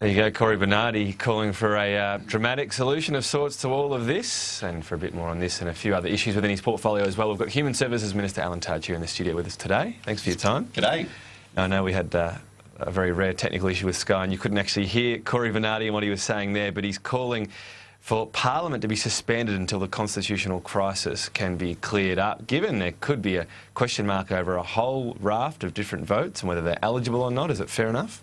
There you go, Corey Bernardi calling for a dramatic solution of sorts to all of this, and for a bit more on this and a few other issues within his portfolio as well. We've got Human Services Minister Alan Tudge here in the studio with us today. Thanks for your time. G'day. I know we had a very rare technical issue with Sky and you couldn't actually hear Corey Bernardi and what he was saying there, but he's calling for Parliament to be suspended until the constitutional crisis can be cleared up, given there could be a question mark over a whole raft of different votes and whether they're eligible or not. Is it fair enough?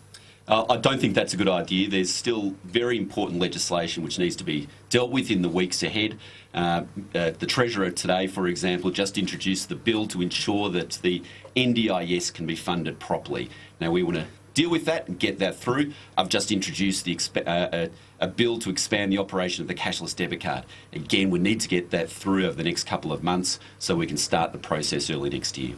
I don't think that's a good idea. There's still very important legislation which needs to be dealt with in the weeks ahead. The Treasurer today, for example, just introduced the bill to ensure that the NDIS can be funded properly. Now, we want to deal with that and get that through. I've just introduced a bill to expand the operation of the cashless debit card. Again, we need to get that through over the next couple of months so we can start the process early next year.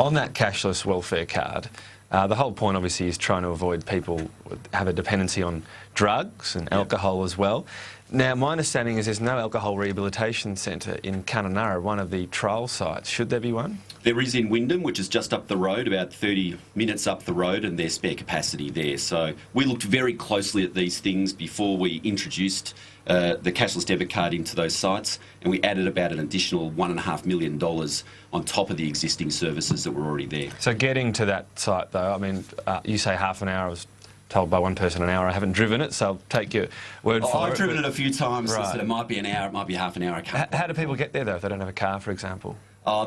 On that cashless welfare card, the whole point obviously is trying to avoid people have a dependency on drugs and alcohol as well. Now, my understanding is there's no alcohol rehabilitation centre in Kununurra, one of the trial sites. Should there be one? There is in Wyndham, which is just up the road, about 30 minutes up the road, and there's spare capacity there. So we looked very closely at these things before we introduced the cashless debit card into those sites, and we added about an additional $1.5 million on top of the existing services that were already there. So getting to that site, though, I mean, you say half an hour. I was told by one person an hour. I haven't driven it, so I'll take your word for it. I've driven it a few times. Right. So it might be an hour, it might be half an hour. I can't. How do people get there, though, if they don't have a car, for example?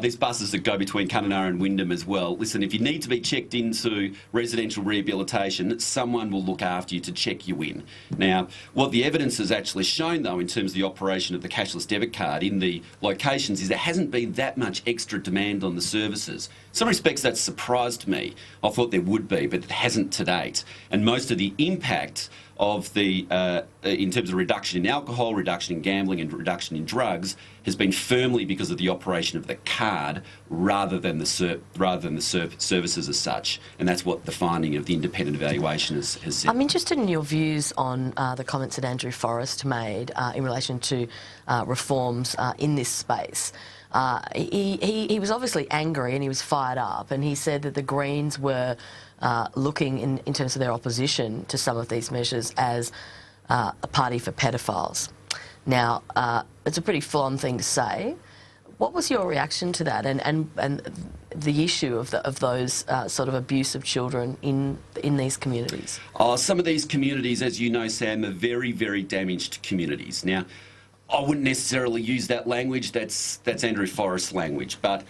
There's buses that go between Kununurra and Wyndham as well. Listen, if you need to be checked into residential rehabilitation, someone will look after you to check you in. Now, what the evidence has actually shown, though, in terms of the operation of the cashless debit card in the locations is there hasn't been that much extra demand on the services. In some respects, that's surprised me. I thought there would be, but it hasn't to date. And most of the impact of the, in terms of reduction in alcohol, reduction in gambling and reduction in drugs has been firmly because of the operation of the card rather than the services as such. And that's what the finding of the independent evaluation has said. I'm interested in your views on the comments that Andrew Forrest made in relation to reforms in this space. He was obviously angry and he was fired up, and he said that the Greens were looking in terms of their opposition to some of these measures as a party for pedophiles. Now, it's a pretty full-on thing to say. What was your reaction to that and the issue of those sort of abuse of children in these communities? Some of these communities, as you know, Sam, are very, very damaged communities. Now, I wouldn't necessarily use that language. That's Andrew Forrest's language, but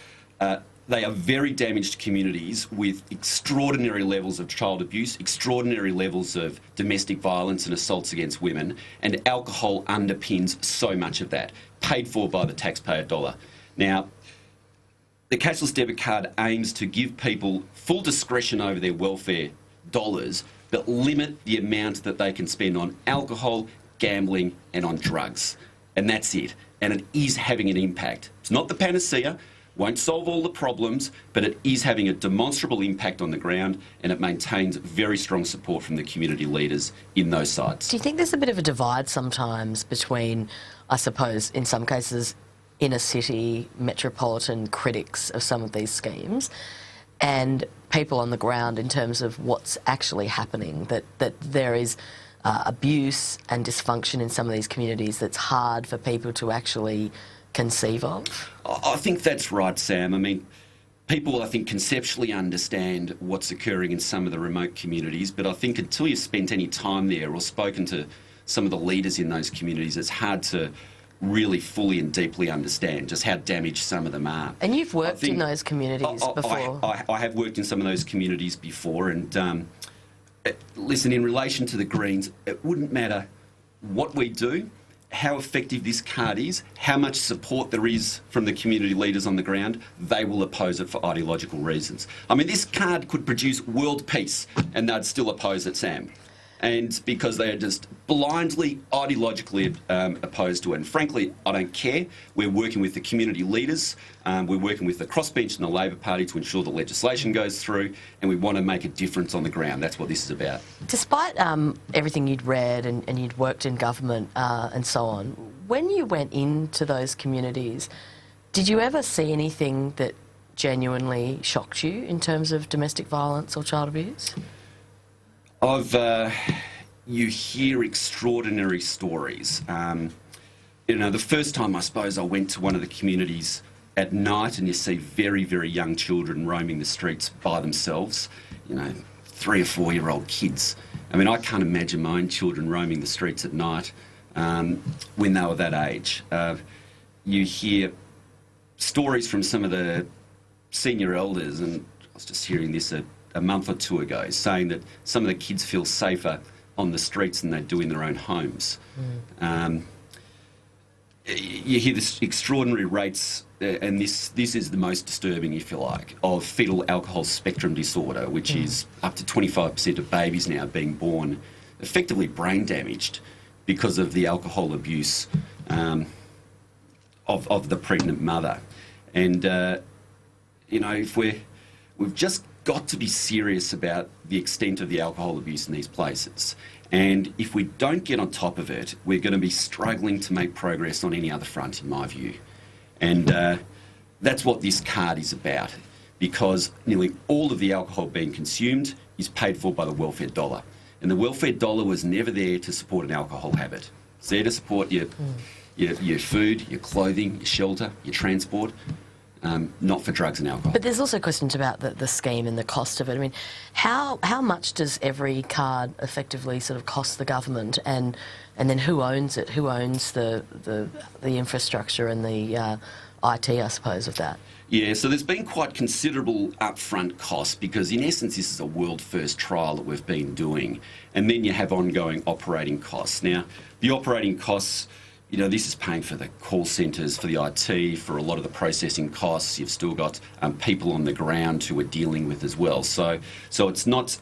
they are very damaged communities with extraordinary levels of child abuse, extraordinary levels of domestic violence and assaults against women, and alcohol underpins so much of that, paid for by the taxpayer dollar. Now, the cashless debit card aims to give people full discretion over their welfare dollars, but limit the amount that they can spend on alcohol, gambling, and on drugs. And that's it. And it is having an impact. It's not the panacea, won't solve all the problems, but it is having a demonstrable impact on the ground, and it maintains very strong support from the community leaders in those sites. Do you think there's a bit of a divide sometimes between, I suppose, in some cases, inner city, metropolitan critics of some of these schemes and people on the ground in terms of what's actually happening, that there is abuse and dysfunction in some of these communities that's hard for people to actually conceive of? I think that's right, Sam. I mean, people, I think, conceptually understand what's occurring in some of the remote communities, but I think until you've spent any time there or spoken to some of the leaders in those communities, it's hard to really fully and deeply understand just how damaged some of them are. And you've worked in those communities before. I have worked in some of those communities before, and listen, in relation to the Greens, it wouldn't matter what we do, how effective this card is, how much support there is from the community leaders on the ground, they will oppose it for ideological reasons. I mean, this card could produce world peace and they'd still oppose it, Sam. And because they are just blindly, ideologically opposed to it. And frankly, I don't care. We're working with the community leaders. We're working with the crossbench and the Labor Party to ensure the legislation goes through, and we want to make a difference on the ground. That's what this is about. Despite everything you'd read and you'd worked in government and so on, when you went into those communities, did you ever see anything that genuinely shocked you in terms of domestic violence or child abuse? you hear extraordinary stories. You know, the first time I suppose I went to one of the communities at night, and you see very, very young children roaming the streets by themselves, you know, 3 or 4 year old kids. I mean, I can't imagine my own children roaming the streets at night when they were that age. You hear stories from some of the senior elders, and I was just hearing this a month or two ago, saying that some of the kids feel safer on the streets than they do in their own homes. You hear this extraordinary rates, and this is the most disturbing, if you like, of fetal alcohol spectrum disorder, which is up to 25% of babies now being born effectively brain damaged because of the alcohol abuse of the pregnant mother. And, you know, we've just got to be serious about the extent of the alcohol abuse in these places. And if we don't get on top of it, we're going to be struggling to make progress on any other front, in my view. And that's what this card is about, because nearly all of the alcohol being consumed is paid for by the welfare dollar. And the welfare dollar was never there to support an alcohol habit. It's there to support your food, your clothing, your shelter, your transport. Not for drugs and alcohol. But there's also questions about the scheme and the cost of it. I mean, how much does every card effectively sort of cost the government, and then who owns it? Who owns the infrastructure and the IT, I suppose, of that? Yeah, so there's been quite considerable upfront costs, because in essence this is a world first trial that we've been doing, and then you have ongoing operating costs. Now, the operating costs, you know, this is paying for the call centres, for the IT, for a lot of the processing costs. You've still got people on the ground who are dealing with as well. So it's not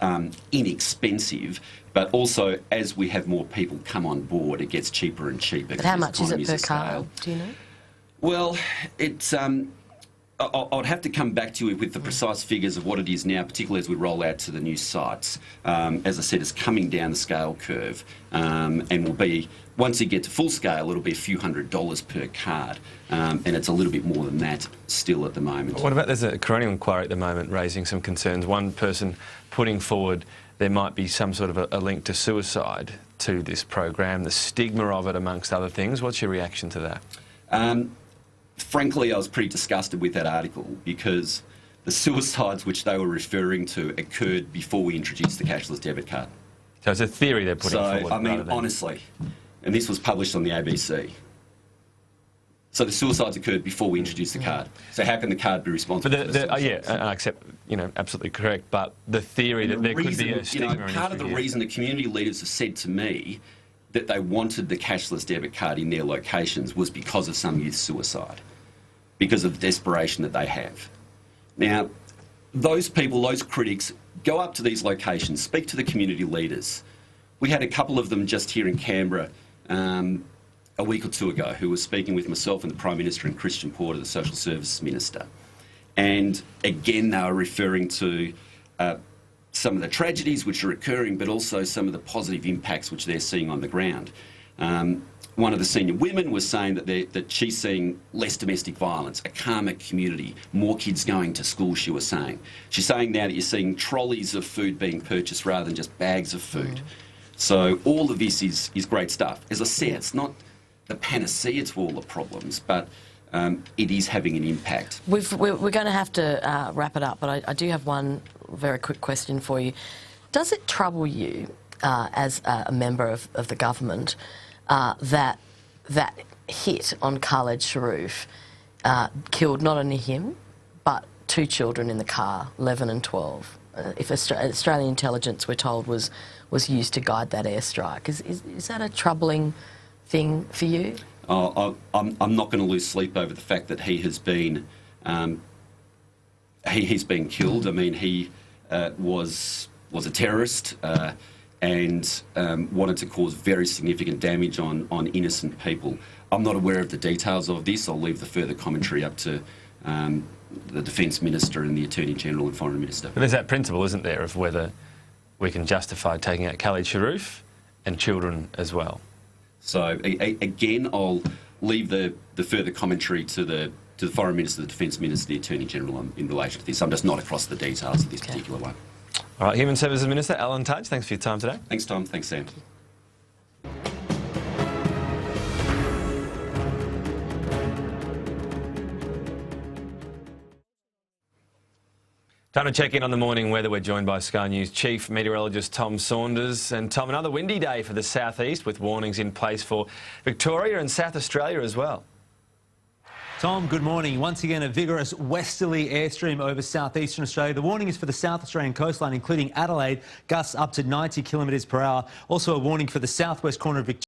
inexpensive, but also as we have more people come on board, it gets cheaper and cheaper. But how much is it per card? Do you know? Well, it's I'd have to come back to you with the precise figures of what it is now, particularly as we roll out to the new sites. As I said, it's coming down the scale curve, and will be, once you get to full scale, it'll be a few $100s per card, and it's a little bit more than that still at the moment. What about, there's a coronial inquiry at the moment raising some concerns. One person putting forward there might be some sort of a link to suicide to this program, the stigma of it amongst other things. What's your reaction to that? Frankly, I was pretty disgusted with that article, because the suicides which they were referring to occurred before we introduced the cashless debit card. So it's a theory they're putting forward. So, I mean, honestly, and this was published on the ABC. So the suicides occurred before we introduced the card. So how can the card be responsible for the suicides? Yeah, I accept, you know, absolutely correct. But the theory that there could be a stigma... You know, part of the reason the community leaders have said to me that they wanted the cashless debit card in their locations was because of some youth suicide, because of the desperation that they have. Now, those people, those critics, go up to these locations, speak to the community leaders. We had a couple of them just here in Canberra a week or two ago who were speaking with myself and the Prime Minister and Christian Porter, the Social Services Minister. And again, they were referring to some of the tragedies which are occurring, but also some of the positive impacts which they're seeing on the ground. One of the senior women was saying that she's seeing less domestic violence, a calmer community, more kids going to school, she was saying. She's saying now that you're seeing trolleys of food being purchased rather than just bags of food. So all of this is great stuff. As I said, it's not the panacea to all the problems, but it is having an impact. We're going to have to wrap it up, but I do have one very quick question for you. Does it trouble you, as a member of the government, that hit on Khaled Sharoof killed not only him, but 2 children in the car, 11 and 12? If Australian intelligence, we're told, was used to guide that airstrike. Is that a troubling thing for you? I'm not going to lose sleep over the fact that he has been he's been killed. I mean, he was a terrorist and wanted to cause very significant damage on innocent people. I'm not aware of the details of this. I'll leave the further commentary up to the Defence Minister and the Attorney General and Foreign Minister. But there's that principle, isn't there, of whether we can justify taking out Khaled Sharoof and children as well. So again, I'll leave the further commentary to the Foreign Minister, the Defence Minister, the Attorney General in relation to this. I'm just not across the details of this particular one. All right, Human Services Minister Alan Tudge, thanks for your time today. Thanks, Tom. Thanks, Sam. Time to check in on the morning weather. We're joined by Sky News Chief Meteorologist Tom Saunders. And Tom, another windy day for the southeast with warnings in place for Victoria and South Australia as well. Tom, good morning. Once again, a vigorous westerly airstream over southeastern Australia. The warning is for the South Australian coastline, including Adelaide, gusts up to 90 kilometres per hour. Also a warning for the southwest corner of Victoria.